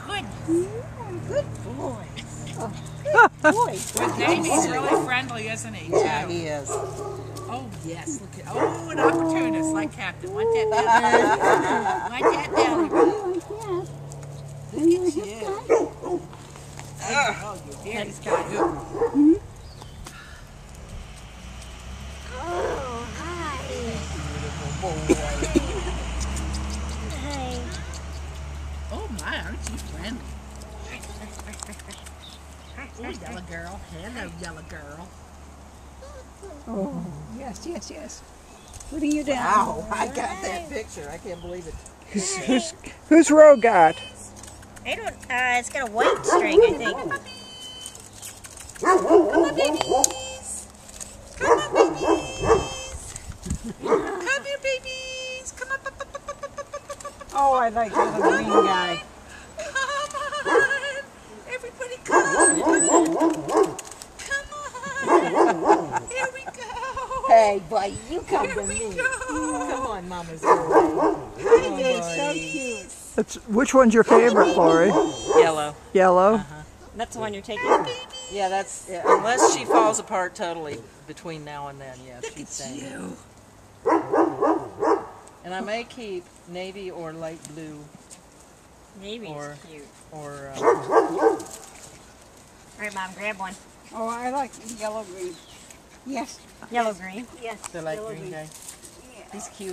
Good. Yeah, good boy. Oh. Good boy. Well, Davey's really friendly, isn't he? Yeah, too? he is. Oh, yes. Look at, oh, an opportunist like Captain. Want that belly? Want that belly rub? Look at you. Oh, your daddy's got a good one. Oh, hi. Beautiful boy. Hi. Oh, my, aren't you friendly? Oh, yellow girl. Hello, yellow girl. Oh, yes, yes, yes. Putting you down. Wow, I got that picture. I can't believe it. Who's row got? I don't, it's got a white string, I think. Come on, babies. Come on, babies. Come here, babies. Come on. Oh, I like the little green guy. Come on. Everybody come. Come on. Here we go. Hey, boy, you come Here to we me. go. Come on, Mama's boy. It's so cute. Which one's your favorite, Lori? Yellow. Yellow? That's the one you're taking. Yeah, that's unless she falls apart totally between now and then. Yeah, she's staying. You. And I may keep navy or light blue Navy's Or- cute. or. All right, Mom, grab one. Oh, I like yellow green. Yes. Yellow green. Yes. The light yellow green guy. He's cute.